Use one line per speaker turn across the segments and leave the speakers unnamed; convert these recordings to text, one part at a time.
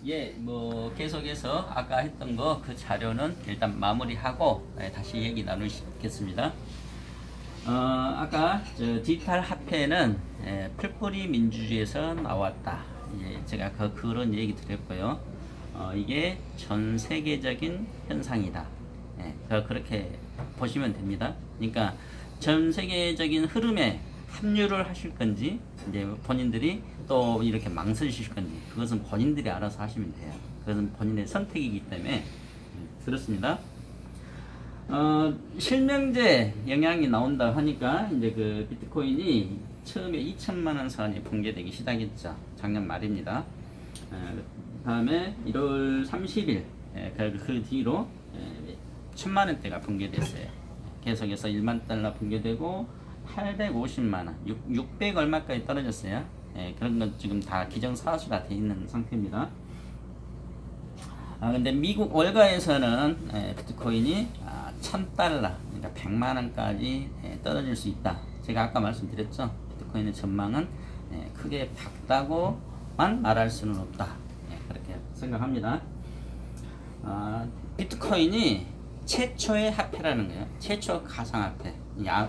예, 뭐 계속해서 아까 했던 거 그 자료는 일단 마무리하고 다시 얘기 나누겠습니다. 아까 저 디지털 화폐는 풀뿌리 민주주의에서 나왔다. 예, 제가 그런 얘기 드렸고요. 이게 전 세계적인 현상이다. 예, 그렇게 보시면 됩니다. 그러니까 전 세계적인 흐름에 합류를 하실 건지, 이제 본인들이 또 이렇게 망설이실 건지, 그것은 본인들이 알아서 하시면 돼요. 그것은 본인의 선택이기 때문에 그렇습니다. 실명제 영향이 나온다 하니까 이제 그 비트코인이 처음에 2천만원 선이 붕괴되기 시작했죠. 작년 말입니다. 다음에 1월 30일 그 뒤로 1000만원대가 붕괴됐어요. 계속해서 1만 달러 붕괴되고 850만원, 600 얼마까지 떨어졌어요. 그런 건 지금 다 기정사실화 되어 있는 상태입니다. 근데 미국 월가에서는 비트코인이 1000달러, 그러니까 100만원까지 떨어질 수 있다. 제가 아까 말씀드렸죠. 비트코인의 전망은 크게 밝다고만 말할 수는 없다. 그렇게 생각합니다. 비트코인이 최초의 화폐라는 거예요. 최초 가상화폐,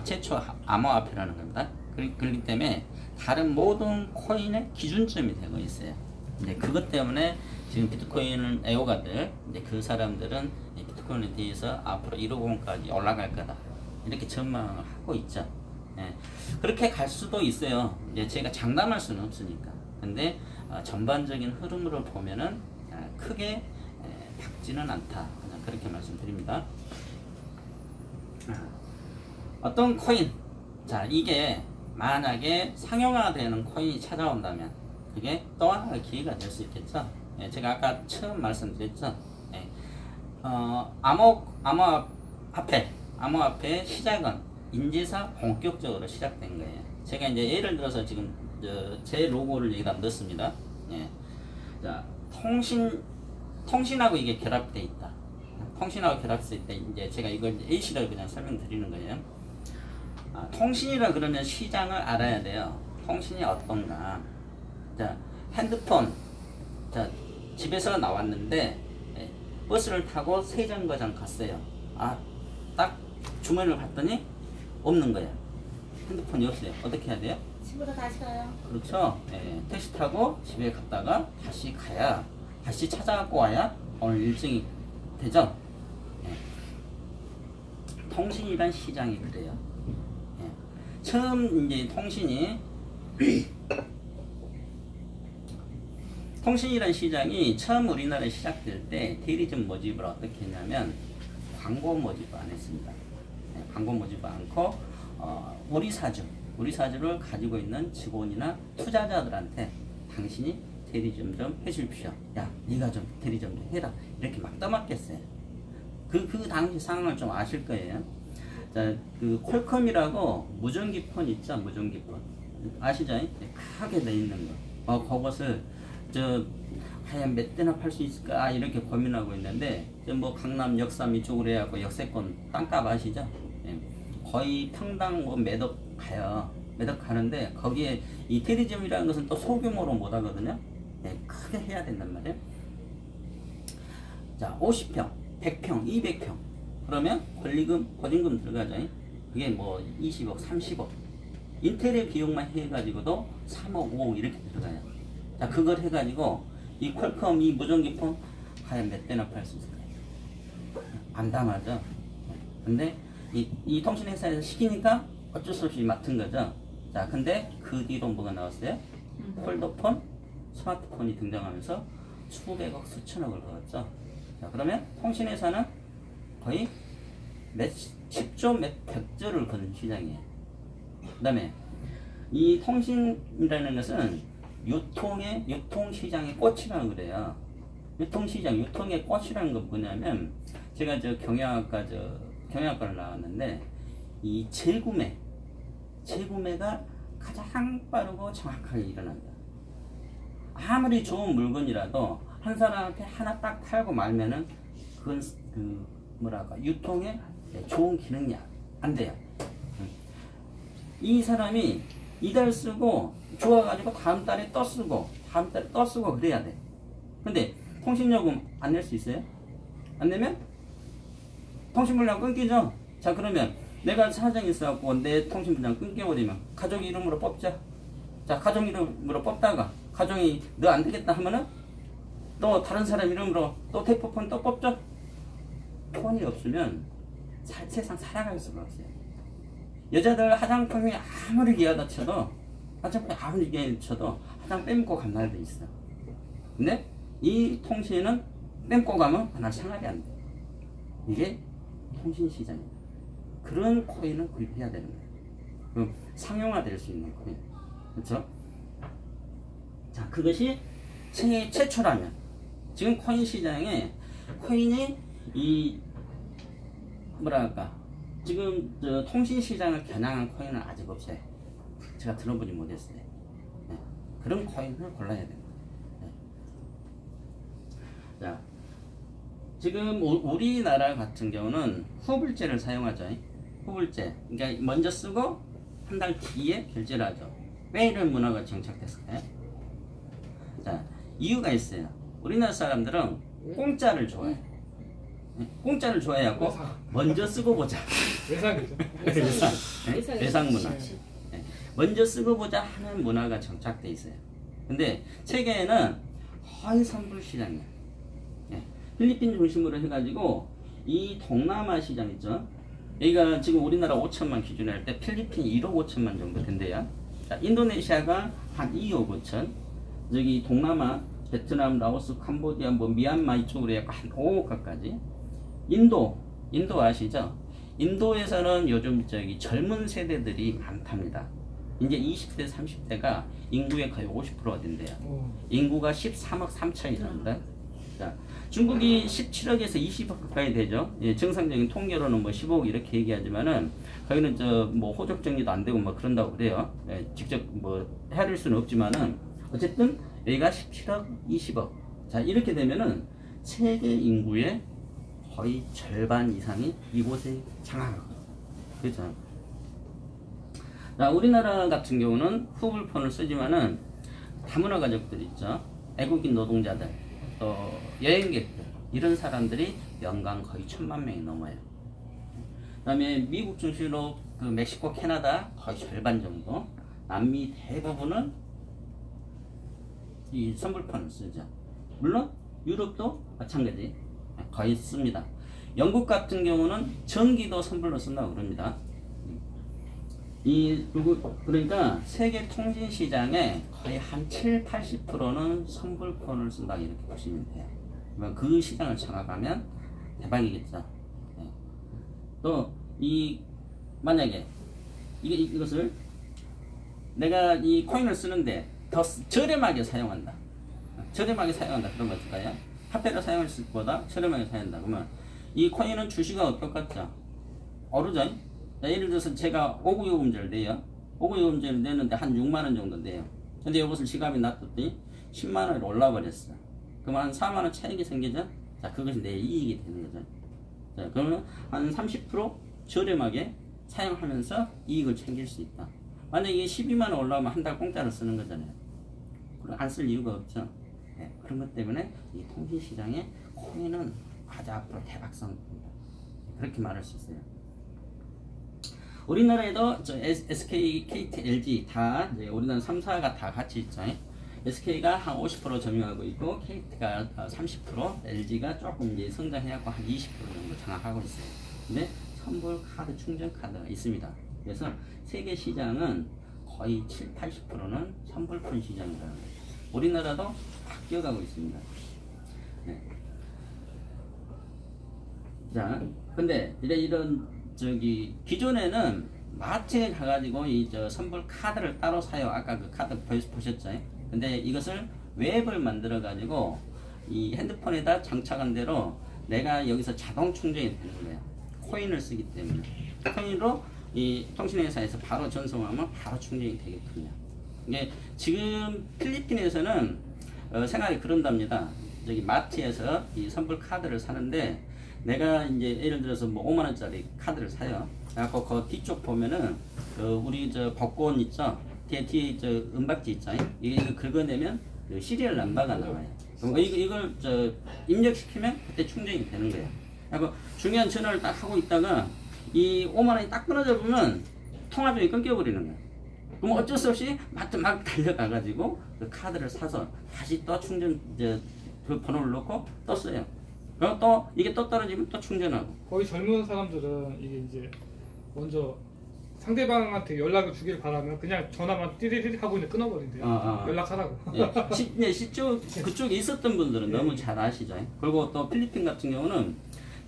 최초 암호화폐라는 겁니다. 그렇기 때문에 다른 모든 코인의 기준점이 되고 있어요. 이제 그것 때문에 지금 비트코인 애호가들, 이제 그 사람들은 비트코인에 대해서 앞으로 150까지 올라갈 거다, 이렇게 전망을 하고 있죠. 그렇게 갈 수도 있어요. 이제 제가 장담할 수는 없으니까. 근데 전반적인 흐름으로 보면은 크게 밝지는 않다. 그렇게 말씀드립니다. 어떤 코인, 자, 이게 만약에 상용화되는 코인이 찾아온다면 그게 또 하나의 기회가 될 수 있겠죠. 제가 아까 처음 말씀드렸죠. 암호화폐 시작은 인제사 본격적으로 시작된 거예요. 제가 이제 예를 들어서 지금 제 로고를 여기다 넣습니다. 자, 통신하고 이게 결합되어 있다. 통신하고 결합했을 때 이제 제가 이걸 A씨라고 그냥 설명드리는 거예요. 통신이라 그러면 시장을 알아야 돼요. 통신이 어떤가. 자, 핸드폰. 자, 집에서 나왔는데 버스를 타고 세정거장 갔어요. 딱 주머니를 봤더니 없는 거예요. 핸드폰이 없어요. 어떻게 해야 돼요?
집으로 다시 가요.
그렇죠. 택시 타고 집에 갔다가 다시 가야, 다시 찾아갖고 와야 오늘 일정이 되죠. 통신이란 시장이 그래요. 처음 이제 통신이란 시장이 처음 우리나라에 시작될 때 대리점 모집을 어떻게 했냐면 광고 모집을 안 했습니다. 광고 모집을 않고 우리 사주를 가지고 있는 직원이나 투자자들한테 당신이 대리점 좀 해주십시오. 야, 네가 좀 대리점 좀 해라. 이렇게 막 떠맡겼어요. 그 당시 상황을 좀 아실 거예요. 자, 그 퀄컴이라고 무전기폰 있죠? 무전기폰. 아시죠? 크게 돼 있는 거. 그것을 과연 몇 대나 팔 수 있을까? 이렇게 고민하고 있는데, 뭐 강남 역삼 이쪽으로 해갖고 역세권 땅값 아시죠? 거의 평당 뭐 몇억 가요. 몇억 가는데, 거기에 이 대리점이라는 것은 또 소규모로 못 하거든요? 크게 해야 된단 말이에요. 자, 50평, 100평, 200평. 그러면 권리금 들어가죠. 그게 뭐 20억, 30억. 인테리어 비용만 해가지고도 3억, 5억 이렇게 들어가요. 자, 그걸 해가지고 이 퀄컴, 이 무전기폰 과연 몇 대나 팔 수 있을까요? 암담하죠. 근데 이 통신회사에서 시키니까 어쩔 수 없이 맡은 거죠. 자, 근데 그 뒤로 뭐가 나왔어요? 폴더폰, 스마트폰이 등장하면서 수백억, 수천억을 벌었죠. 자, 그러면 통신회사는 거의 몇 10조, 몇 100조를 거는 시장이에요. 그 다음에 이 통신이라는 것은 유통시장의 꽃이라고 그래요. 유통의 꽃이라는 건 뭐냐면, 제가 경영학과를 나왔는데, 이 재구매가 가장 빠르고 정확하게 일어난다. 아무리 좋은 물건이라도 한 사람한테 하나 딱 팔고 말면은 그건 유통에 좋은 기능이 안 돼요. 이 사람이 이달 쓰고 좋아가지고 다음 달에 또 쓰고 그래야 돼. 근데 통신요금 안 낼 수 있어요? 안 내면 통신분량 끊기죠. 자, 그러면 내가 사정이 있어갖고 내 통신분량 끊겨버리면 가족 이름으로 뽑자. 자, 가족 이름으로 뽑다가 가족이 너 안 되겠다 하면은 또 다른 사람 이름으로 또 대포폰 또 뽑죠. 폰이 없으면 세상 살아갈 수가 없어요. 여자들 화장품이 아무리 귀하다 쳐도 화장품이 아무리 귀하다 쳐도 화장 빼먹고 간 날도 있어. 근데 이 통신은 빼먹고 가면 하나 생활이 안 돼. 이게 통신시장입니다. 그런 코인을 구입해야 되는 거예요. 그럼 상용화될 수 있는 코인. 그렇죠? 자, 그것이 최초라면 지금 코인 시장에 코인이 이 뭐랄까 지금 저 통신 시장을 겨냥한 코인은 아직 없어요. 제가 들어보지 못했어요. 네. 그런 코인을 골라야 됩니다. 네. 자, 지금 우리나라 같은 경우는 후불제를 사용하죠. 후불제. 그러니까 먼저 쓰고 한 달 뒤에 결제를 하죠. 왜 이런 문화가 정착됐을까요? 자, 이유가 있어요. 우리나라 사람들은 공짜를 좋아해요. 공짜를 좋아해갖고 먼저 쓰고 보자.
외상이죠.
외상 문화. 네. 먼저 쓰고 보자 하는 문화가 정착돼 있어요. 근데 세계에는 거의 선불 시장이에요. 네. 필리핀 중심으로 해가지고 이 동남아 시장 있죠. 여기가 지금 우리나라 5천만 기준에 할 때 필리핀 1억 5천만 정도 된대요. 자, 인도네시아가 한 2억 5천. 저기 동남아 베트남, 라오스, 캄보디아, 뭐 미얀마 이쪽으로 약간 한 5억 가까지. 인도 아시죠? 인도에서는 요즘 저기 젊은 세대들이 많답니다. 이제 20대, 30대가 인구의 거의 50%가 된대요. 인구가 13억 3천이랍니다. 자, 중국이 17억에서 20억 가까이 되죠. 예, 정상적인 통계로는 뭐 15억 이렇게 얘기하지만은 거기는 저 뭐 호적 정리도 안 되고 뭐 그런다고 그래요. 예, 직접 뭐 헤아릴 수는 없지만은 어쨌든 여기가 17억, 20억. 자, 이렇게 되면은 세계 인구의 거의 절반 이상이 이곳에 장악하거든요. 그렇죠. 자, 우리나라 같은 경우는 후불폰을 쓰지만은 다문화 가족들 있죠. 외국인 노동자들, 또 여행객들, 이런 사람들이 연간 거의 1,000만 명이 넘어요. 그 다음에 미국 중심으로 그 멕시코, 캐나다 거의 절반 정도, 남미 대부분은 이 선불폰을 쓰죠. 물론 유럽도 마찬가지 거의 씁니다. 영국 같은 경우는 전기도 선불로 쓴다고 그럽니다. 그러니까 세계 통신 시장에 거의 한 7, 80%는 선불폰을 쓴다 이렇게 보시면 돼요. 그 시장을 장악하면 대박이겠죠. 네. 또 만약에 이것을 내가 이 코인을 쓰는데 더 저렴하게 사용한다. 그러면 어떨까요? 화폐를 사용할 것보다 저렴하게 사용한다. 그러면 이 코인은 주식하고 똑같죠. 오르죠. 예를 들어서 제가 5구요금제를 내요. 5구요금제를 내는데 한 6만원 정도 내요. 근데 이것을 지갑에 놔뒀더니 10만원으로 올라버렸어. 그러면 한 4만원 차익이 생기죠. 자, 그것이 내 이익이 되는 거죠. 자, 그러면 한 30% 저렴하게 사용하면서 이익을 챙길 수 있다. 만약에 이게 12만원 올라오면 한 달 공짜로 쓰는 거잖아요. 그럼 안 쓸 이유가 없죠. 네, 그런 것 때문에 이 통신시장에 코인은 아주 앞으로 대박성입니다. 그렇게 말할 수 있어요. 우리나라에도 저 SK, KT, LG 다 이제 우리나라 3사가 다 같이 있죠. SK가 한 50% 점유하고 있고 KT가 30%, LG가 조금 이제 성장해갖고 한 20% 정도 장악하고 있어요. 근데 선불 카드, 충전 카드가 있습니다. 그래서 세계 시장은 거의 7, 80%는 선불폰 시장이라는 거예요. 우리나라도 바뀌어가고 있습니다. 네. 자, 근데 이런 저기 기존에는 마트에 가가지고 이 선불 카드를 따로 사요. 아까 그 카드 보셨죠? 근데 이것을 웹을 만들어 가지고 이 핸드폰에다 장착한 대로 내가 여기서 자동 충전이 되는 거예요. 코인을 쓰기 때문에 코인으로 이 통신회사에서 바로 전송하면 바로 충전이 되겠군요. 이게 지금 필리핀에서는 생각이 그런답니다. 저기 마트에서 이 선불 카드를 사는데 내가 이제 예를 들어서 뭐 5만원짜리 카드를 사요. 그래갖고 그 뒤쪽 보면은 우리 저 복권 있죠? 뒤에 저 은박지 있죠? 이거 긁어내면 그 시리얼 넘버가 나와요. 그럼 이걸 입력시키면 그때 충전이 되는 거예요. 그리고 중요한 전화를 딱 하고 있다가 이 5만 원이 딱 끊어져 보면 통화비이 끊겨버리는 거예요. 그럼 어쩔 수 없이 막 달려가가지고 그 카드를 사서 다시 또 충전 그 번호를 넣고 또 써요. 그리고 또 이게 또 떨어지면 또 충전하고.
거의 젊은 사람들은 이게 이제 먼저 상대방한테 연락을 주길 바라면 그냥 전화만 띠리리 하고 이제 끊어버린대요. 연락하라고.
그쪽에 있었던 분들은 너무 잘 아시죠. 그리고 또 필리핀 같은 경우는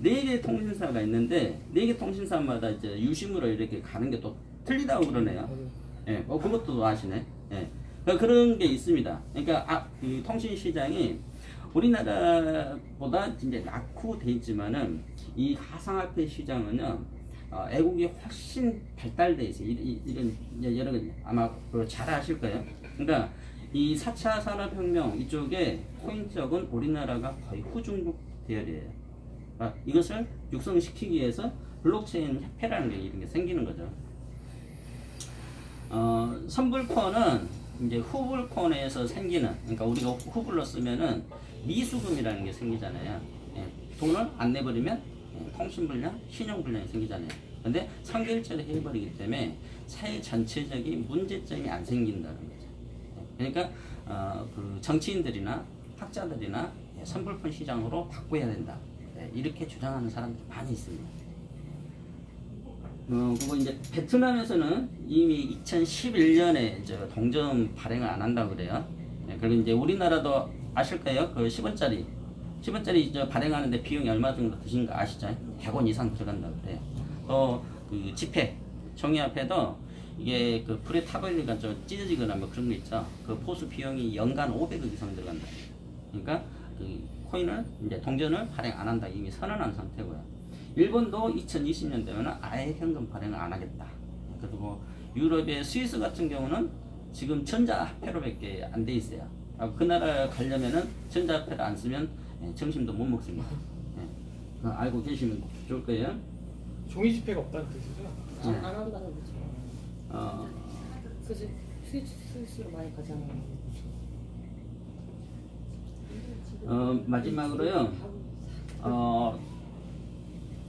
4개 통신사가 있는데 4개 통신사마다 이제 유심으로 이렇게 가는 게 또 틀리다고 그러네요. 예, 그것도 아시네. 예. 그런 게 있습니다. 그러니까 그 통신 시장이 우리나라보다 이제 낙후돼 있지만은 이 가상화폐 시장은요, 애국이 훨씬 발달돼 있어요. 이런 여러 가지 아마 잘 아실 거예요. 그러니까 이 4차 산업혁명 이쪽에 코인 쪽은 우리나라가 거의 후중국 대열이에요. 이것을 육성시키기 위해서 블록체인 협회라는 게 이런 게 생기는 거죠. 선불코어는 이제 후불코어에서 생기는, 그러니까 우리가 후불로 쓰면은 미수금이라는 게 생기잖아요. 예, 돈을 안 내버리면 통신불량, 신용불량이 생기잖아요. 근데 선결제를 해버리기 때문에 사회 전체적인 문제점이 안 생긴다는 거죠. 그러니까 그 정치인들이나 학자들이나 선불폰 시장으로 바꿔야 된다. 이렇게 주장하는 사람들이 많이 있습니다. 그리고 이제 베트남에서는 이미 2011년에 동전 발행을 안 한다고 그래요. 그리고 이제 우리나라도 아실 거예요. 그 10원짜리 발행하는데 비용이 얼마 정도 드시는 거 아시죠? 100원 이상 들어간다고 그래요. 또 그 지폐, 종이화폐도 이게 그 불에 타버리니까 좀 찢어지거나 뭐 그런 거 있죠. 그 포수 비용이 연간 500억 이상 들어간다. 그러니까 그 코인을 이제 동전을 발행 안 한다 이미 선언한 상태고요. 일본도 2020년 되면 아예 현금 발행을 안 하겠다. 그리고 유럽의 스위스 같은 경우는 지금 전자화폐로밖에 안 돼 있어요. 그 나라 가려면은 전자화폐를 안 쓰면 점심도 못 먹습니다. 알고 계시면 좋을 거예요.
종이 지폐가 없다는 뜻이죠?
안 한다는 거죠. 그래서 스위스로 많이 가잖아요.
마지막으로요.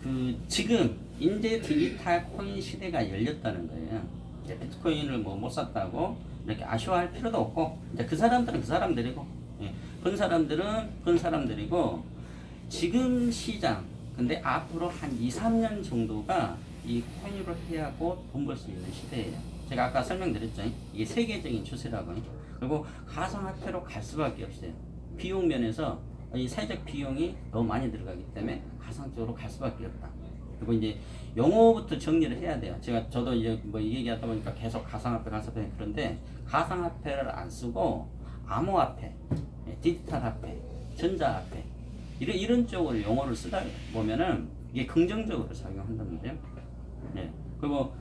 그 지금 이제 디지털 코인 시대가 열렸다는 거예요. 이제 비트코인을 뭐 못 샀다고 이렇게 아쉬워할 필요도 없고, 이제 그 사람들은 그 사람들이고, 그런 사람들은 그런 사람들이고, 지금 시장, 근데 앞으로 한 2-3년 정도가 이 코인으로 해야고 돈 벌 수 있는 시대예요. 제가 아까 설명드렸죠. 이게 세계적인 추세라고. 그리고 가상화폐로 갈 수밖에 없어요. 비용 면에서 이 사회적 비용이 너무 많이 들어가기 때문에 가상적으로 갈 수밖에 없다. 그리고 이제 용어부터 정리를 해야 돼요. 저도 이제 뭐 얘기하다 보니까 계속 가상화폐, 그런데 가상화폐를 안 쓰고 암호화폐, 디지털화폐, 전자화폐 이런 쪽으로 용어를 쓰다 보면은 이게 긍정적으로 작용한다는데요. 네. 그리고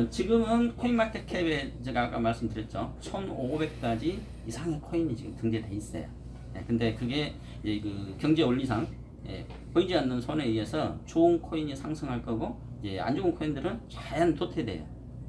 지금은 코인마켓캡에 제가 아까 말씀드렸죠. 1,500가지 이상의 코인이 지금 등재돼 있어요. 근데 그게 이제 그 경제 원리상 보이지 않는 손에 의해서 좋은 코인이 상승할 거고, 이제 안 좋은 코인들은 자연 도태돼요.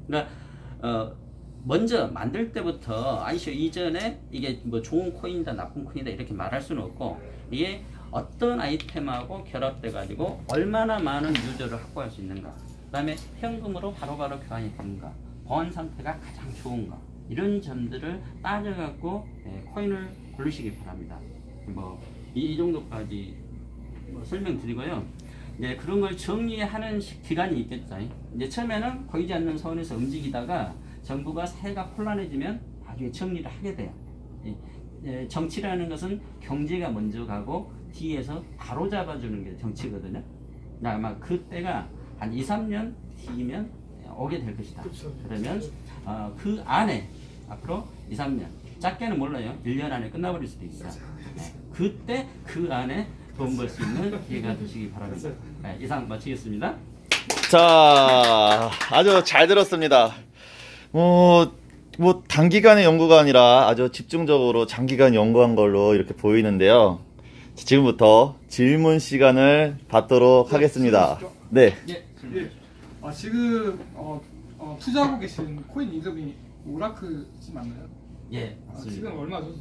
그러니까 먼저 만들 때부터 ICO 이전에 이게 뭐 좋은 코인이다 나쁜 코인이다 이렇게 말할 수는 없고, 이게 어떤 아이템하고 결합돼 가지고 얼마나 많은 유저를 확보할 수 있는가, 그 다음에 현금으로 바로바로 교환이 되는가, 보안 상태가 가장 좋은가, 이런 점들을 따져갖고 코인을 고르시기 바랍니다. 뭐 이 정도까지 설명드리고요. 이제 그런 걸 정리하는 기간이 있겠죠. 이제 처음에는 보이지 않는 선에서 움직이다가 정부가 사회가 혼란해지면 나중에 정리를 하게 돼요. 정치라는 것은 경제가 먼저 가고 뒤에서 바로 잡아주는 게 정치거든요. 아마 그때가 한 2-3년 뒤면 오게 될 것이다.
그렇죠.
그러면 그 안에 앞으로 2-3년, 작게는 몰라요. 1년 안에 끝나버릴 수도 있어요. 그때 그 안에 돈 벌 수 있는 기회가 되시기 바랍니다. 네, 이상 마치겠습니다.
자, 아주 잘 들었습니다. 뭐 단기간의 연구가 아니라 아주 집중적으로 장기간 연구한 걸로 이렇게 보이는데요. 지금부터 질문 시간을 받도록 하겠습니다. 네.
예. 지금 투자하고 계신 코인 이름이 오라클이 맞나요?
예, 맞습니다.
지금 얼마죠?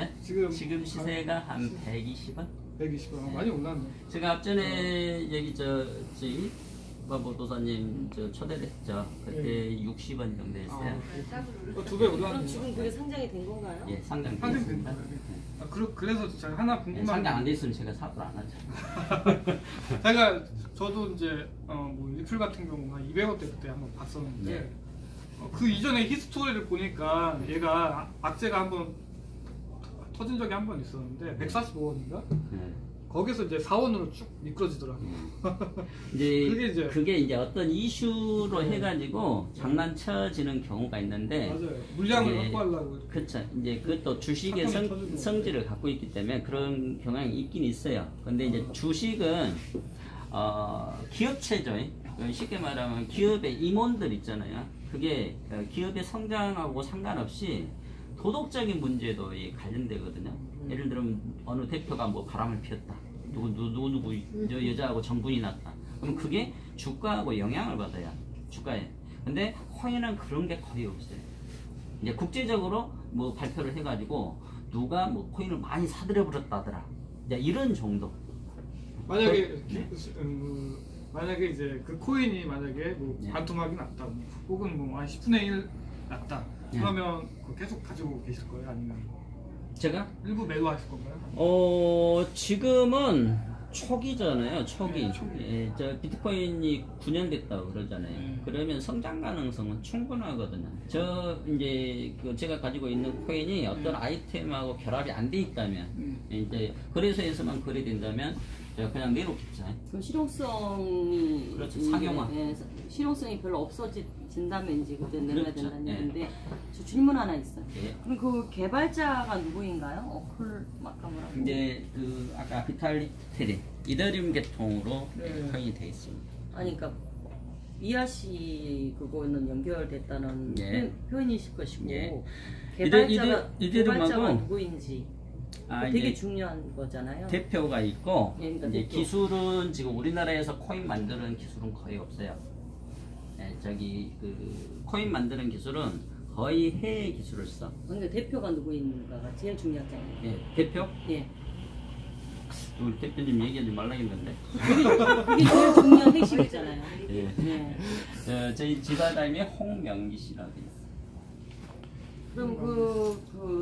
네? 지금 시세가 한 120원?
120원 많이 올랐네.
제가 앞전에 여기 저희 도사님 초대했죠. 그때 60원 정도 했어요.
2배
그럼
올랐네.
지금 그게 상장이 된 건가요?
예, 상장돼
상장된
있습니다.
거예요. 그래서 제가 하나
예,
궁금한
상장 안 돼 있으면 제가 사업을 안 하죠.
저도 이제 뭐 리플 같은 경우 한 200원대 그때 한번 봤었는데
네.
그 이전에 히스토리를 보니까 얘가 악재가 한번 터진 적이 한 번 있었는데 145원인가?
네.
거기서 이제 4원으로 쭉 미끄러지더라고요.
이제 그게 이제 어떤 이슈로 해가지고 장난쳐지는 경우가 있는데
맞아요. 물량을
이게
확보하려고.
그렇죠. 이제 그것도 주식의 성질을 갖고 있기 때문에 그런 경향이 있긴 있어요. 근데 이제 주식은 기업체죠. 쉽게 말하면 기업의 임원들 있잖아요. 그게 기업의 성장하고 상관없이 도덕적인 문제도 관련되거든요. 예를 들면 어느 대표가 뭐 바람을 피웠다. 누구 여자하고 정분이 났다. 그럼 그게 주가하고 영향을 받아요. 주가에. 근데 코인은 그런 게 거의 없어요. 이제 국제적으로 뭐 발표를 해가지고 누가 뭐 코인을 많이 사들여 버렸다더라. 이제 이런 정도.
만약에
네.
만약에 이제 그 코인이 만약에 뭐
네.
반토막이 났다, 혹은 뭐 한 10분의 1 났다.
네.
그러면 그거 계속 가지고 계실 거예요? 아니면
제가
일부 매도하실 건가요?
지금은 초기잖아요. 초기.
네, 초기.
예, 저 비트코인이 9년 됐다고 그러잖아요. 그러면 성장 가능성은 충분하거든요. 이제 제가 가지고 있는 코인이 어떤 아이템하고 결합이 안 돼 있다면, 이제 거래소에서만 거래된다면 제가 그냥 내놓겠죠.
그 실용성이
그렇죠. 상용화.
실용성이 별로 없어진다면 이제 그때 내놔야
그렇죠.
된다는
예.
얘기인데 저 질문 하나 있어요.
예.
그럼 그 개발자가 누구인가요? 어플 마카무라고.
이제 아까 비탈리테리 이더리움 계통으로
네.
코인이 돼 있습니다.
아니 그러니까 이하씨 그거는 연결됐다는
예.
표현이실 것이고
예.
개발자가
이더리움하고
누구인지
아,
되게
이제
중요한 거잖아요.
대표가 있고
예, 그러니까
이제
대표.
기술은 지금 우리나라에서 코인 만드는 기술은 거의 없어요. 예, 코인 만드는 기술은 거의 해외 기술을 써.
그러니까 대표가 누구인가가 제일 중요하잖아요.
예, 대표?
예.
우리 대표님 얘기하지 말라겠는데.
그게 제일 중요한 핵심이잖아요.
예.
네.
저희 지사장님이 홍명기 씨라고 돼 있어요.
그럼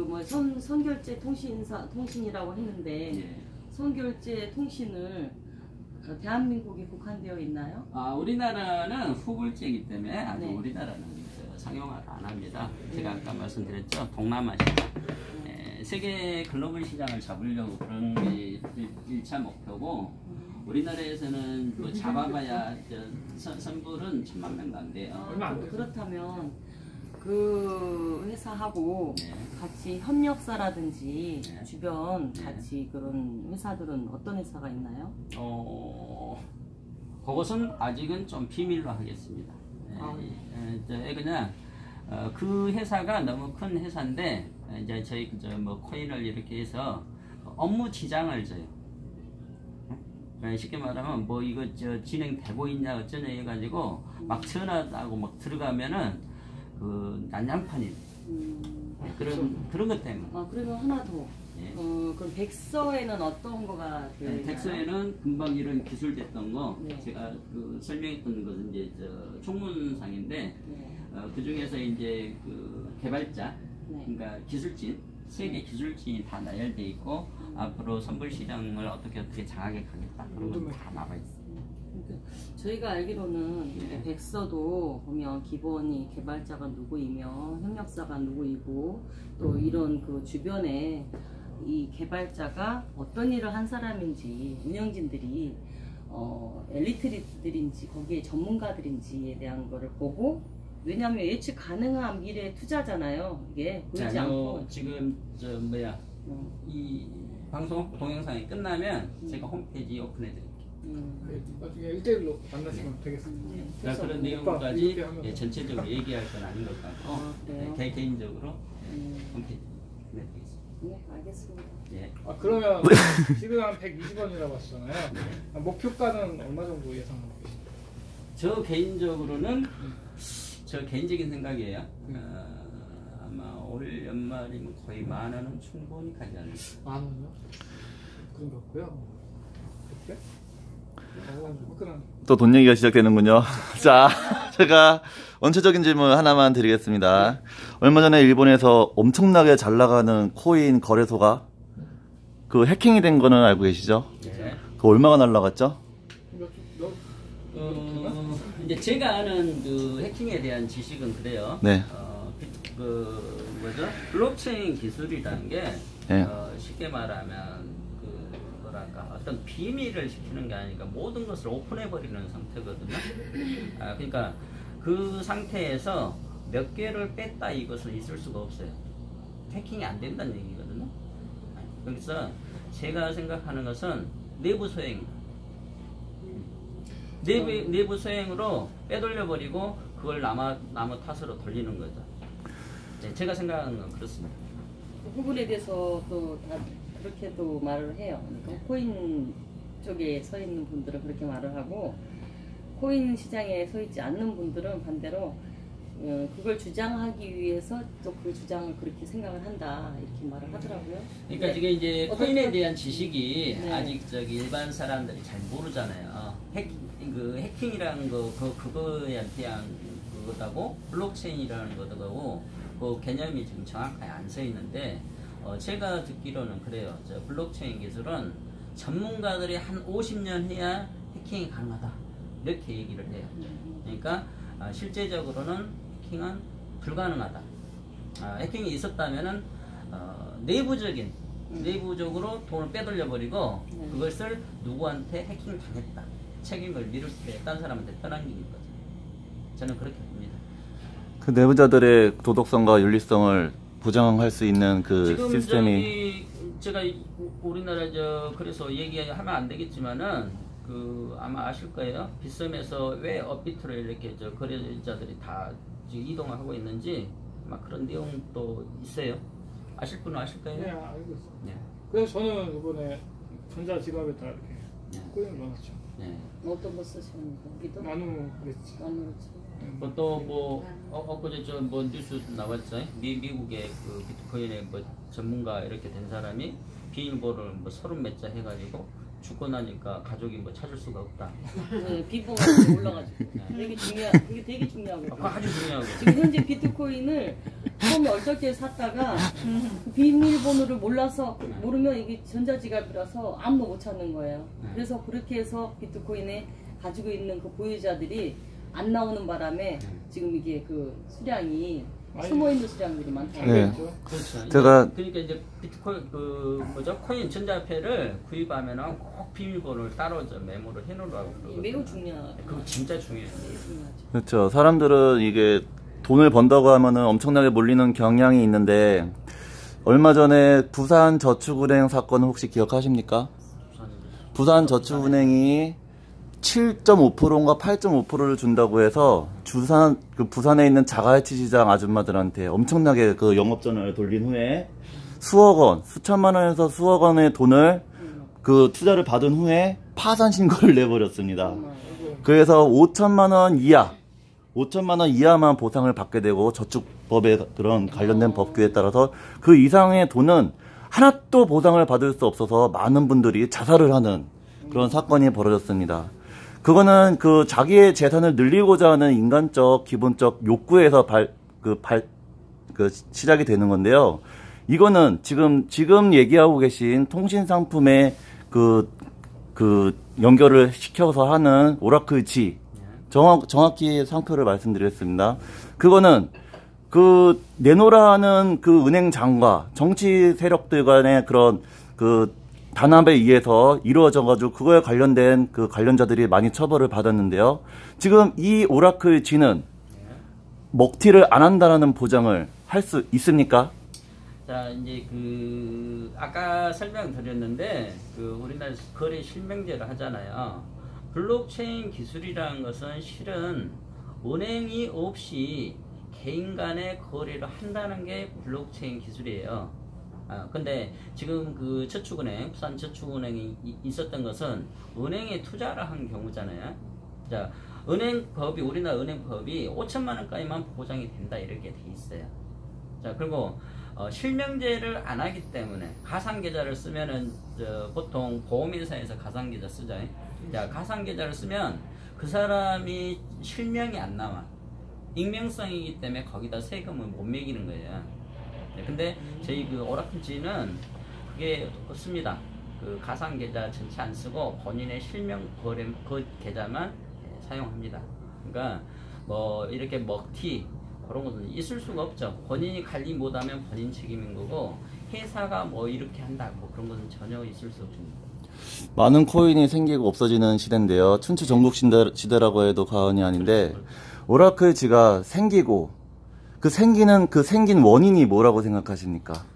뭐 선결제 통신이라고 했는데
예.
선결제 통신을 대한민국에 국한되어 있나요?
우리나라는 후불제이기 때문에 아직
네.
우리나라는 상용화를 안 합니다. 제가 아까 말씀드렸죠. 동남아 시장. 세계 글로벌 시장을 잡으려고 그런 게 1차 목표고 우리나라에서는 뭐 잡아봐야 선불은 1000만 명도 안 돼요.
얼마 안 돼요.
그렇다면 그 회사하고
네.
같이 협력사라든지
네.
주변
네.
같이 그런 회사들은 어떤 회사가 있나요?
그것은 아직은 좀 비밀로 하겠습니다. 그냥 그 회사가 너무 큰 회사인데 이제 저희 뭐 코인을 이렇게 해서 업무 지장을 줘요. 쉽게 말하면 뭐 이거 진행되고 있냐 어쩌냐 해가지고 막 전화하고 막 들어가면은 난장판이 그런 것 때문에.
그리고 하나 더.
예.
그럼 백서에는 어떤 거가 되어 있나요?
텍스에는 금방 이런 기술 됐던 거
네.
제가 설명했던 것은 이제 총문상인데
네.
그 중에서 이제 개발자
네.
그러니까 기술진 세계 기술진이 다 나열돼 있고 앞으로 선불 시장을 어떻게 장악해 가겠다 그런 건 다 나와 있어요.
그러니까 저희가 알기로는
네.
백서도 보면 기본이 개발자가 누구이며 협력사가 누구이고 또 이런 그 주변에 이 개발자가 어떤 일을 한 사람인지 운영진들이 엘리트들인지 거기에 전문가들인지에 대한 거를 보고 왜냐하면 예측 가능한 미래 투자잖아요. 이게 보이지 않고
지금 이 방송 동영상이 끝나면 제가 홈페이지 오픈해 드릴게요.
나중에 1대1로 만나시면 되겠습니다.
그런
오빠,
내용까지
이렇게 하면
전체적으로 얘기할 건 아닌 것 같고
그래요?
개인적으로 홈페이지 보내드리겠습니다.
네, 알겠습니다.
예.
그러면 지금 한 120원이라고 하셨잖아요. 목표가는 얼마 정도 예상하고 계십니까?
저 개인적으로는 저 개인적인 생각이에요. 아마 올 연말이면 거의 10,000원은 충분히 가지 않을까.
10,000원이요? 그런 거 없고요. 그때?
또 돈 얘기가 시작되는군요. 자, 제가 원초적인 질문 하나만 드리겠습니다. 얼마 전에 일본에서 엄청나게 잘 나가는 코인 거래소가 그 해킹이 된 거는 알고 계시죠?
네.
그 얼마가 날라갔죠?
이제 제가 아는 그 해킹에 대한 지식은 그래요.
네.
블록체인 기술이라는 게
네.
쉽게 말하면 뭐랄까 어떤 비밀을 지키는 게 아니라 모든 것을 오픈해 버리는 상태거든요. 그러니까 그 상태에서 몇 개를 뺐다 이것은 있을 수가 없어요. 해킹이 안 된다는 얘기거든요. 그래서 제가 생각하는 것은 내부 소행. 내부 소행으로 빼돌려 버리고 그걸 남의 탓으로 돌리는 거죠. 네, 제가 생각하는 건 그렇습니다.
그 부분에 대해서 또 다 그렇게 또 말을 해요. 그러니까 코인 쪽에 서 있는 분들은 그렇게 말을 하고 코인 시장에 서 있지 않는 분들은 반대로 그걸 주장하기 위해서 또 그 주장을 그렇게 생각을 한다 이렇게 말을 하더라고요.
그러니까
네.
지금 이제 코인에 대한 지식이
네.
아직 일반 사람들이 잘 모르잖아요. 해킹이라는 거 그거에 대한 그거하고 블록체인이라는 거하고 그 개념이 지금 정확하게 안 서 있는데 제가 듣기로는 그래요. 블록체인 기술은 전문가들이 한 50년 해야 해킹이 가능하다 이렇게 얘기를 해요. 그러니까 실제적으로는 해킹은 불가능하다. 해킹이 있었다면은 내부적으로 돈을 빼돌려 버리고 그것을 누구한테 해킹 당했다 책임을 미룰 때 딴 사람한테 떠넘기는 거죠. 저는 그렇게 봅니다.
그 내부자들의 도덕성과 윤리성을 보장할 수 있는 그
지금
시스템이
제가 우리나라 그래서 얘기하면 안 되겠지만은 아마 아실 거예요. 빗썸에서 왜 업비트로 이렇게 거래자들이 다 지금 이동을 하고 있는지 아마 그런 내용도 있어요. 아실 분은 아실 거예요.
네, 알고 있어요.
네.
그래서 저는 이번에 전자지갑에다 이렇게
네.
코인을 넣어놨죠.
네.
어떤 거 쓰시는 거기도?
나누 그랬지.
또 엊그제 뉴스 나왔죠. 미국의 그 비트코인의 전문가 이렇게 된 사람이 비밀번호를 30몇 자 해가지고 죽고 나니까 가족이 찾을 수가 없다.
네, 비번호가 올라가지고 그게 되게 중요하거든요.
아주 중요하고.
지금 현재 비트코인을 처음에 얼떨결에 샀다가 그 비밀번호를 모르면 이게 전자지갑이라서 아무도 못 찾는 거예요. 그래서 그렇게 해서 비트코인에 가지고 있는 그 보유자들이 안 나오는 바람에 지금 이게 그 수량이 숨어있는 수량들이 많다.
네.
그렇죠. 그러니까 이제 비트코인 코인 전자화폐를 구입하면은 꼭 비밀번호를 따로 메모를 해놓으라고 그러거든요.
매우 중요하죠.
그거 진짜 중요해요.
그렇죠. 사람들은 이게 돈을 번다고 하면은 엄청나게 몰리는 경향이 있는데 얼마 전에 부산저축은행 사건을 혹시 기억하십니까? 부산저축은행이 7.5%인가 8.5%를 준다고 해서 부산에 있는 자가해치 시장 아줌마들한테 엄청나게 그 영업전을 돌린 후에 수억 원, 수천만 원에서 수억 원의 돈을 그 투자를 받은 후에 파산 신고를 내버렸습니다. 그래서 5천만 원 이하만 보상을 받게 되고 저축법에 그런 관련된 법규에 따라서 그 이상의 돈은 하나도 보상을 받을 수 없어서 많은 분들이 자살을 하는 그런 사건이 벌어졌습니다. 그거는 그 자기의 재산을 늘리고자 하는 인간적 기본적 욕구에서 시작이 되는 건데요. 이거는 지금 얘기하고 계신 통신 상품의 연결을 시켜서 하는 오라클 G 정확히 상표를 말씀드렸습니다. 그거는 내노라는 은행장과 정치 세력들 간의 그런 단합에 의해서 이루어져가지고 그거에 관련된 관련자들이 많이 처벌을 받았는데요. 지금 이 오라클 G는 먹튀를 안 한다라는 보장을 할 수 있습니까?
자, 이제 아까 설명드렸는데 우리나라 거래 실명제를 하잖아요. 블록체인 기술이라는 것은 실은 은행이 없이 개인 간의 거래를 한다는 게 블록체인 기술이에요. 근데 지금 저축은행, 부산저축은행이 있었던 것은 은행에 투자를 한 경우잖아요. 자, 우리나라 은행법이 5천만 원까지만 보장이 된다 이렇게 돼 있어요. 자, 그리고 실명제를 안 하기 때문에 가상계좌를 쓰면은 보통 보험회사에서 가상계좌 쓰죠. 자, 가상계좌를 쓰면 그 사람이 실명이 안 나와. 익명성이기 때문에 거기다 세금을 못 매기는 거예요. 네, 근데 저희 그 오라클지는 그게 없습니다. 그 가상계좌 전체 안 쓰고 본인의 실명 그 계좌만 사용합니다. 그러니까 뭐 이렇게 먹튀 그런 것은 있을 수가 없죠. 본인이 관리 못하면 본인 책임인 거고 회사가 뭐 이렇게 한다 뭐 그런 것은 전혀 있을 수 없습니다.
많은 코인이 생기고 없어지는 시대인데요. 춘추 전국 시대라고 해도 과언이 아닌데 오라클지가 생기고 그 생긴 원인이 뭐라고 생각하십니까?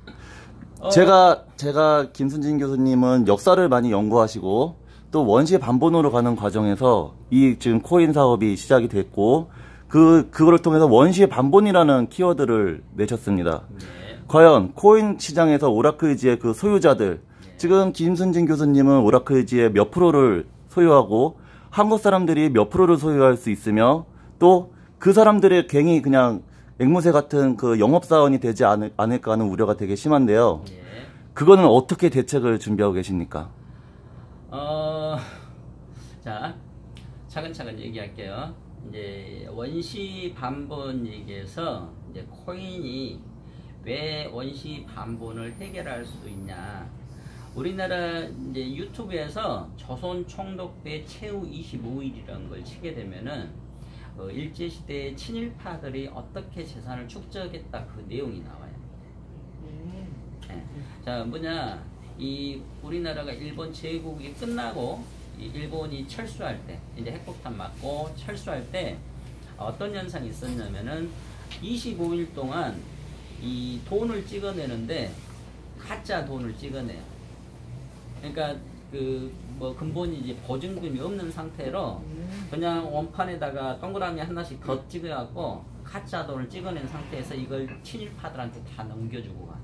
제가 김순진 교수님은 역사를 많이 연구하시고 또 원시 반본으로 가는 과정에서 이 지금 코인 사업이 시작이 됐고 그거를 통해서 원시 반본이라는 키워드를 내셨습니다.
네.
과연 코인 시장에서 오라클지의 그 소유자들 지금 김순진 교수님은 오라클지의 몇 프로를 소유하고 한국 사람들이 몇 프로를 소유할 수 있으며 또 그 사람들의 괜히 그냥 앵무새 같은 그 영업사원이 되지 않을까 하는 우려가 되게 심한데요.
예.
그거는 어떻게 대책을 준비하고 계십니까?
자, 차근차근 얘기할게요. 이제 원시 반본 얘기에서 이제 코인이 왜 원시 반본을 해결할 수 있냐. 우리나라 이제 유튜브에서 조선 총독대 최후 25일이라는 걸 치게 되면은 일제시대의 친일파들이 어떻게 재산을 축적했다 그 내용이 나와요. 네. 자, 뭐냐, 이 우리나라가 일본 제국이 끝나고 이 일본이 철수할 때, 이제 핵폭탄 맞고 철수할 때 어떤 현상이 있었냐면은 25일 동안 이 돈을 찍어내는데 가짜 돈을 찍어내요. 그러니까 그 뭐 근본이 이제 보증금이 없는 상태로 그냥 원판에다가 동그라미 하나씩 더 찍어갖고 가짜 돈을 찍어낸 상태에서 이걸 친일파들한테 다 넘겨주고 가.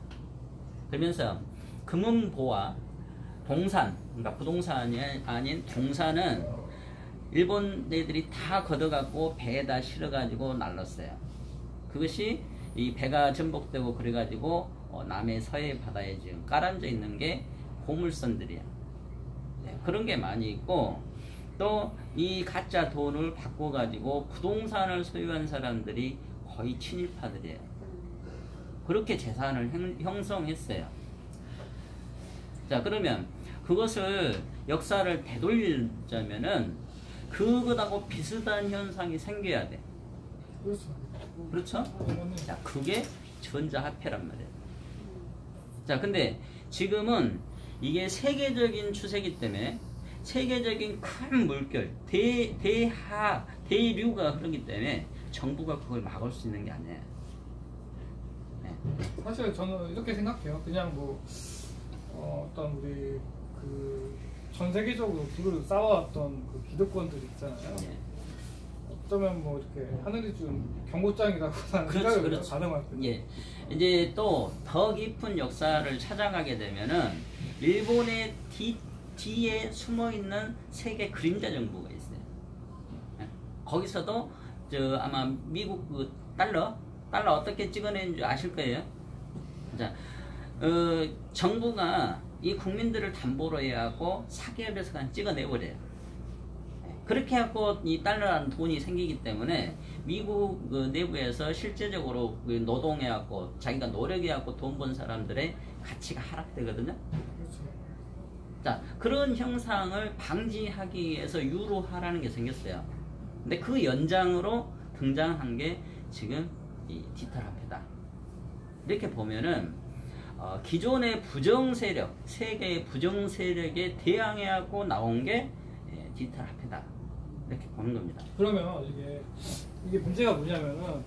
그러면서 금은보와 동산, 그러니까 부동산이 아닌 동산은 일본 애들이 다 걷어갖고 배에다 실어가지고 날랐어요. 그것이 이 배가 전복되고 그래가지고 남해 서해 바다에 지금 깔아앉아 있는 게 고물선들이야. 네, 그런 게 많이 있고 또 이 가짜 돈을 바꿔가지고 부동산을 소유한 사람들이 거의 친일파들이에요. 그렇게 재산을 형성했어요. 자, 그러면 그것을 역사를 되돌리자면은 그것하고 비슷한 현상이 생겨야 돼. 그렇죠? 자, 그게 전자화폐란 말이에요. 자, 근데 지금은 이게 세계적인 추세이기 때문에 세계적인 큰 물결, 대류가 흐르기 때문에 정부가 그걸 막을 수 있는 게 아니에요. 네.
사실 저는 이렇게 생각해요. 그냥 뭐 어떤 우리 그 전 세계적으로 기술을 쌓아왔던 그 기득권들이 있잖아요.
네.
어쩌면 뭐 이렇게 하늘이 준 경고장이라고 하는 생각을 가능할 거예요.
예. 이제 또 더 깊은 역사를 찾아가게 되면은 일본의 뒤에 숨어 있는 세계 그림자 정부가 있어요. 거기서도 아마 미국 그 달러 어떻게 찍어내는 줄 아실 거예요. 자, 정부가 이 국민들을 담보로 해야 하고 사기업에서 그냥 찍어내버려요. 그렇게 하고 이 달러라는 돈이 생기기 때문에 미국 그 내부에서 실제적으로 그 노동해갖고 자기가 노력해갖고 돈 번 사람들의 가치가 하락되거든요. 자, 그런 형상을 방지하기 위해서 유로화라는 게 생겼어요. 근데 그 연장으로 등장한 게 지금 이 디지털화폐다. 이렇게 보면은 기존의 부정세력, 세계의 부정세력에 대항해하고 나온 게 디지털화폐다. 이렇게 보는 겁니다.
그러면 이게 문제가 뭐냐면은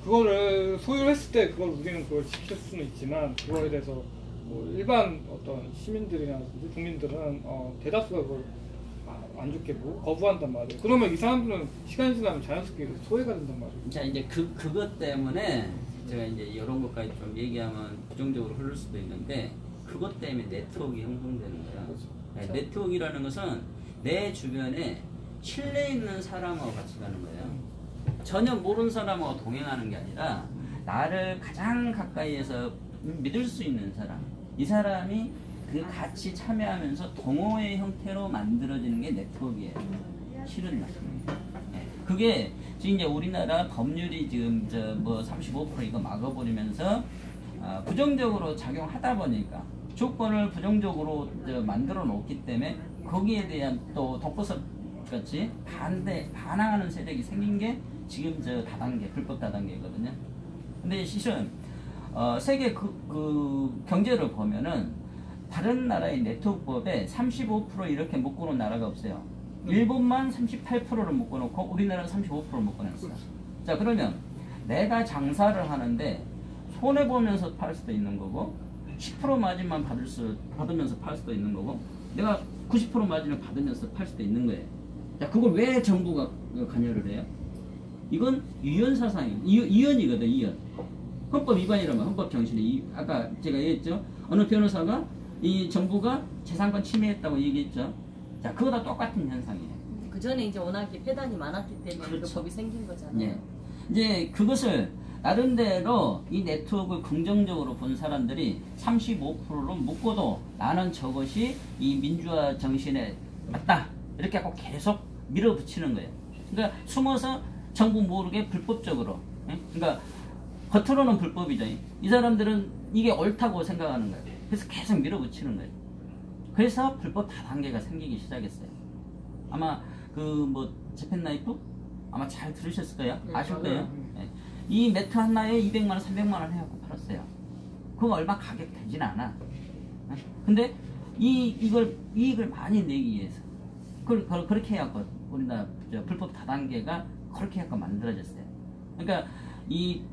그거를 소유했을 때 그걸 우리는 그걸 지킬 수는 있지만 그거에 대해서 뭐 일반 어떤 시민들이나 국민들은 대다수가 그걸 안 좋게 보고 거부한단 말이에요. 그러면 이 사람들은 시간이 지나면 자연스럽게 소외가 된단 말이에요.
자, 이제 그것 때문에 제가 이제 이런 것까지 좀 얘기하면 부정적으로 흐를 수도 있는데 그것 때문에 네트워크가 형성되는 거야.
그렇죠.
네, 네트워크라는 것은 내 주변에 신뢰 있는 사람하고 같이 가는 거예요. 전혀 모르는 사람하고 동행하는 게 아니라 나를 가장 가까이에서 믿을 수 있는 사람, 이 사람이 그 같이 참여하면서 동호회 형태로 만들어지는 게 네트워크예요. 실은 말씀이에요. 그게 지금 이제 우리나라 법률이 지금 뭐 35% 이거 막아버리면서 부정적으로 작용하다 보니까 조건을 부정적으로 만들어 놓기 때문에 거기에 대한 또 독보섭 같이 반항하는 세력이 생긴 게 지금 다단계 불법 다단계거든요. 근데 실은 세계 그 경제를 보면은 다른 나라의 네트워크법에 35% 이렇게 묶어놓은 나라가 없어요. 일본만 38%를 묶어놓고 우리나라는 35%를 묶어놨어. 자, 그러면 내가 장사를 하는데 손해보면서 팔 수도 있는 거고 10% 마진만 받으면서 팔 수도 있는 거고 내가 90% 마진을 받으면서 팔 수도 있는 거예요. 자, 그걸 왜 정부가 관여를 해요? 이건 유연사상이에요. 이연이거든, 이연. 헌법 위반이라면 헌법 정신에 아까 제가 얘기했죠. 어느 변호사가 이 정부가 재산권 침해했다고 얘기했죠. 자, 그거다 똑같은 현상이에요.
그 전에 이제 워낙에 폐단이 많았기 때문에
그렇죠.
그 법이 생긴 거잖아요.
예. 이제 그것을 나름대로 이 네트워크를 긍정적으로 본 사람들이 35%로 묶어도 나는 저것이 이 민주화 정신에 맞다. 이렇게 하고 계속 밀어붙이는 거예요. 그러니까 숨어서 정부 모르게 불법적으로. 예? 그러니까 겉으로는 불법이죠. 이 사람들은 이게 옳다고 생각하는 거예요. 그래서 계속 밀어붙이는 거예요. 그래서 불법 다단계가 생기기 시작했어요. 아마 그 뭐 재팬 나이프 아마 잘 들으셨을 거예요.
네,
아실 거예요. 네. 이 매트 하나에 200만 원, 300만 원 해갖고 팔았어요. 그거 얼마 가격 되진 않아. 네? 근데 이걸 이익을 많이 내기 위해서 그렇게 해갖고 우리나라 불법 다단계가 그렇게 해갖고 만들어졌어요. 그러니까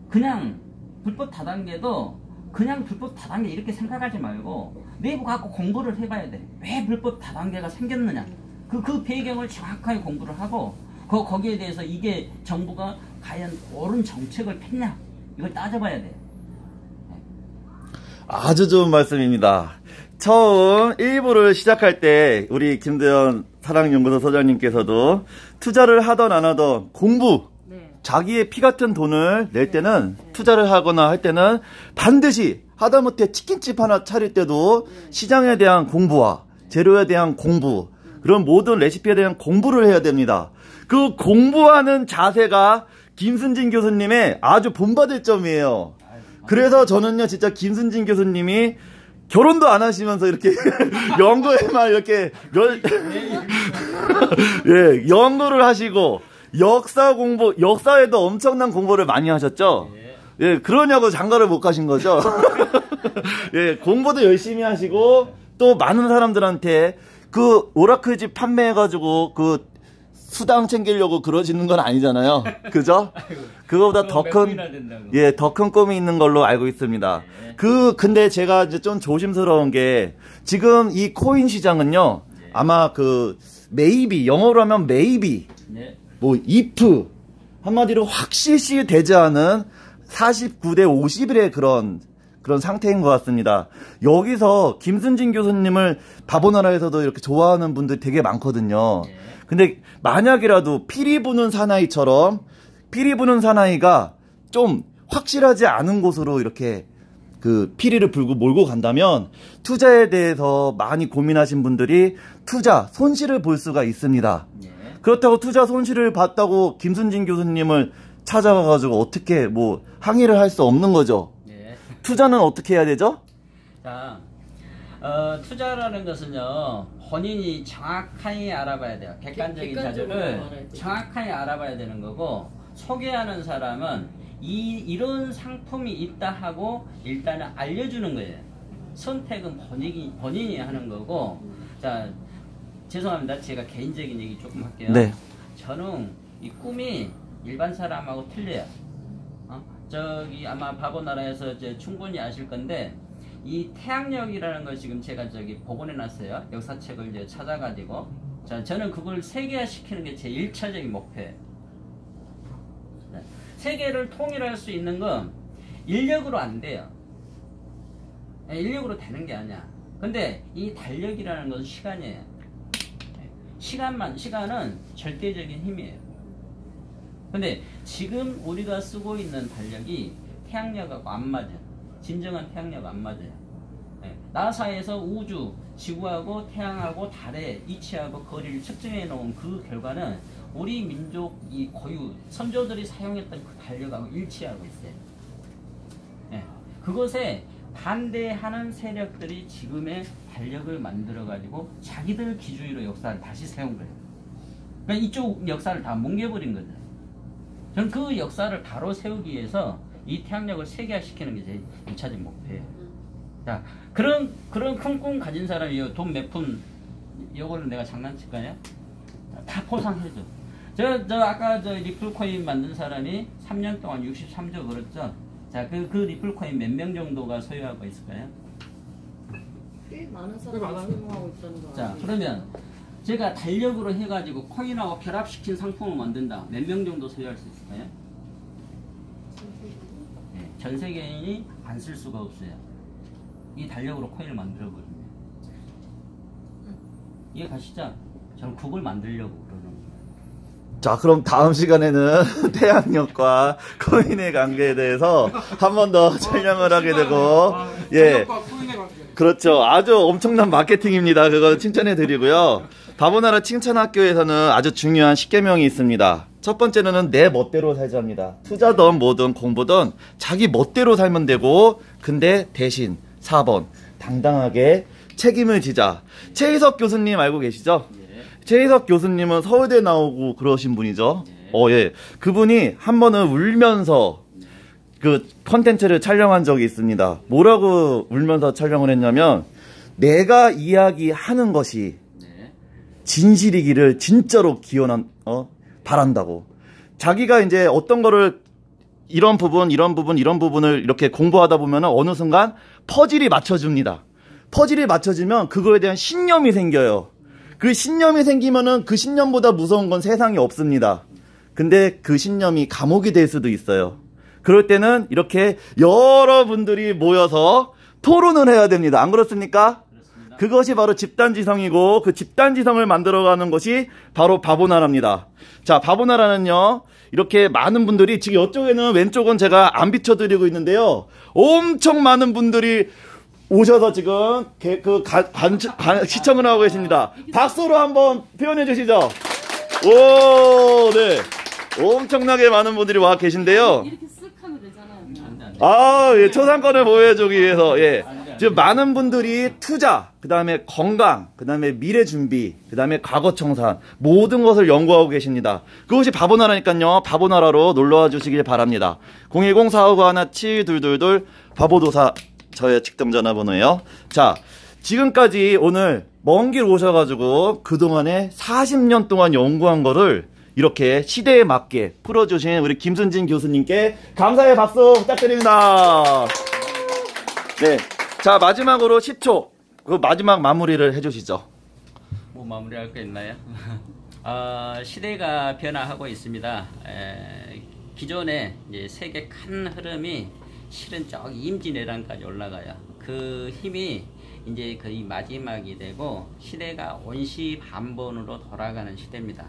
그냥 불법 다단계도 그냥 불법 다단계 이렇게 생각하지 말고 내부 갖고 공부를 해봐야 돼. 왜 불법 다단계가 생겼느냐. 그 배경을 정확하게 공부를 하고 거기에 대해서 이게 정부가 과연 옳은 정책을 폈냐 이걸 따져봐야 돼요.
아주 좋은 말씀입니다. 처음 1부를 시작할 때 우리 김대현 사랑연구소 소장님께서도 투자를 하던 안 하던 공부,
네.
자기의 피 같은 돈을 낼 때는 투자를 하거나 할 때는 반드시 하다못해 치킨집 하나 차릴 때도 시장에 대한 공부와 재료에 대한 공부, 그런 모든 레시피에 대한 공부를 해야 됩니다. 그 공부하는 자세가 김순진 교수님의 아주 본받을 점이에요. 그래서 저는요, 진짜 김순진 교수님이 결혼도 안 하시면서 이렇게 연구에만 이렇게 예, 연구를 하시고 역사에도 엄청난 공부를 많이 하셨죠. 예, 그러냐고 장가를 못 가신 거죠. 예, 공부도 열심히 하시고 또 많은 사람들한테 그 오라클집 판매해가지고 그 수당 챙기려고 그러시는 건 아니잖아요. 그죠? 그거보다 더 큰 꿈이 있는 걸로 알고 있습니다. 근데 제가 이제 좀 조심스러운 게 지금 이 코인 시장은요, 아마 maybe, 영어로 하면 maybe, 뭐 if, 한마디로 확실시 되지 않은 49대 51의 그런 상태인 것 같습니다. 여기서 김순진 교수님을 바보나라에서도 이렇게 좋아하는 분들 되게 많거든요. 근데 만약이라도 피리 부는 사나이처럼 피리 부는 사나이가 좀 확실하지 않은 곳으로 이렇게 피리를 불고 몰고 간다면 투자에 대해서 많이 고민하신 분들이 투자 손실을 볼 수가 있습니다. 그렇다고 투자 손실을 봤다고 김순진 교수님을 찾아가가지고 어떻게 뭐 항의를 할 수 없는 거죠. 투자는 어떻게 해야 되죠?
자, 투자라는 것은요, 본인이 정확하게 알아봐야 돼요. 객관적인 자료를 정확하게 알아봐야 되는 거고, 소개하는 사람은 이런 상품이 있다 하고 일단은 알려주는 거예요. 선택은 본인이 하는 거고. 자, 죄송합니다. 제가 개인적인 얘기 조금 할게요.
네.
저는 이 꿈이 일반 사람하고 틀려요. 저기 아마 바보나라에서 충분히 아실 건데, 이 태양력이라는 걸 지금 제가 복원해 놨어요. 역사책을 이제 찾아가지고. 자, 저는 그걸 세계화 시키는 게 제 1차적인 목표예요. 세계를 통일할 수 있는 건 인력으로 안 돼요. 인력으로 되는 게 아니야. 근데 이 달력이라는 것은 시간이에요. 시간은 절대적인 힘이에요. 근데 지금 우리가 쓰고 있는 달력이 태양력하고 안 맞아요. 진정한 태양력 안 맞아요. 네. 나사에서 우주, 지구하고 태양하고 달의 위치하고 거리를 측정해 놓은 그 결과는 우리 민족 이 고유 선조들이 사용했던 그 달력하고 일치하고 있어요. 네. 그것에 반대하는 세력들이 지금의 달력을 만들어 가지고 자기들 기준으로 역사를 다시 세운 거예요. 그러니까 이쪽 역사를 다 뭉개버린 거죠. 저는 그 역사를 바로 세우기 위해서 이 태양력을 세계화시키는 게 제 1차적 목표예요. 자, 그런 큰 꿈 가진 사람이 돈 몇 푼, 이거를 내가 장난칠까요? 다 포상해줘. 저 아까 리플코인 만든 사람이 3년 동안 63조 벌었죠? 자, 그 리플코인 몇 명 정도가 소유하고 있을까요?
꽤 많은 사람이 소유하고 있다는 거.
자, 그러면 제가 달력으로 해가지고 코인하고 결합시킨 상품을 만든다. 몇 명 정도 소유할 수 있을까요? 네, 전 세계인이 안 쓸 수가 없어요. 이 달력으로 코인을 만들어버립니다. 이해 가시죠? 저는 그걸 만들려고 그러는 거예요.
자, 그럼 다음 시간에는 태양력과 코인의 관계에 대해서 한 번 더 촬영을 하게 되고, 예. 그렇죠. 아주 엄청난 마케팅입니다. 그거 칭찬해 드리고요. 바보나라 칭찬학교에서는 아주 중요한 10계명이 있습니다. 첫 번째는 내 멋대로 살자입니다. 투자든 뭐든 공부든 자기 멋대로 살면 되고, 근데 대신 4번 당당하게 책임을 지자. 최희석 교수님 알고 계시죠? 최희석 교수님은 서울대 나오고 그러신 분이죠. 예. 그분이 한 번은 울면서 그 컨텐츠를 촬영한 적이 있습니다. 뭐라고 울면서 촬영을 했냐면, 내가 이야기하는 것이 진실이기를 진짜로 바란다고. 자기가 이제 어떤 거를 이런 부분을 이렇게 공부하다 보면 어느 순간 퍼즐이 맞춰집니다. 퍼즐이 맞춰지면 그거에 대한 신념이 생겨요. 그 신념이 생기면은 그 신념보다 무서운 건 세상에 없습니다. 근데 그 신념이 감옥이 될 수도 있어요. 그럴 때는 이렇게 여러분들이 모여서 토론을 해야 됩니다. 안 그렇습니까? 그렇습니다. 그것이 바로 집단지성이고, 그 집단지성을 만들어가는 것이 바로 바보나라입니다. 자, 바보나라는요, 이렇게 많은 분들이, 지금 이쪽에는 왼쪽은 제가 안 비춰드리고 있는데요, 엄청 많은 분들이 오셔서 지금 시청을 하고 계십니다. 박수로 한번 표현해 주시죠. 오, 네. 엄청나게 많은 분들이 와 계신데요.
이렇게 쓱 하면 되잖아요.
아, 예, 초상권을 보여주기 위해서, 예. 지금 많은 분들이 투자, 그 다음에 건강, 그 다음에 미래 준비, 그 다음에 과거 청산, 모든 것을 연구하고 계십니다. 그것이 바보나라니까요. 바보나라로 놀러와 주시길 바랍니다. 010-4591-7222 바보도사 저의 직접 전화번호예요. 자, 지금까지 오늘 먼 길 오셔가지고 그동안에 40년 동안 연구한 거를 이렇게 시대에 맞게 풀어주신 우리 김순진 교수님께 감사의 박수 부탁드립니다. 네. 자, 마지막으로 10초. 그 마지막 마무리를 해주시죠.
뭐 마무리할 거 있나요? 시대가 변화하고 있습니다. 기존에 이제 세계 큰 흐름이 실은 저기 임진왜란까지 올라가요. 그 힘이 이제 거의 마지막이 되고 시대가 온시반본으로 돌아가는 시대입니다.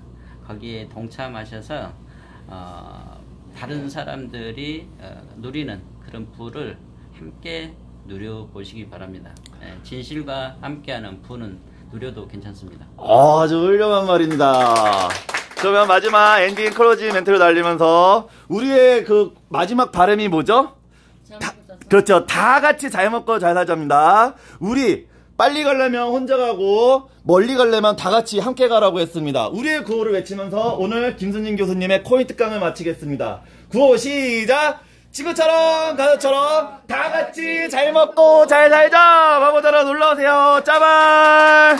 거기에 동참하셔서 다른 사람들이 누리는 그런 부를 함께 누려보시기 바랍니다. 진실과 함께하는 부는 누려도 괜찮습니다.
아주 훌륭한 말입니다. 그러면 마지막 엔딩 클로징 멘트를 날리면서 우리의 그 마지막 바람이 뭐죠? 그렇죠. 다 같이 잘 먹고 잘 살자입니다. 우리 빨리 가려면 혼자 가고 멀리 가려면 다 같이 함께 가라고 했습니다. 우리의 구호를 외치면서 오늘 김순진 교수님의 코인 특강을 마치겠습니다. 구호 시작! 친구처럼 가족처럼 다 같이 잘 먹고 잘 살자! 바보자라 놀러오세요. 짜발!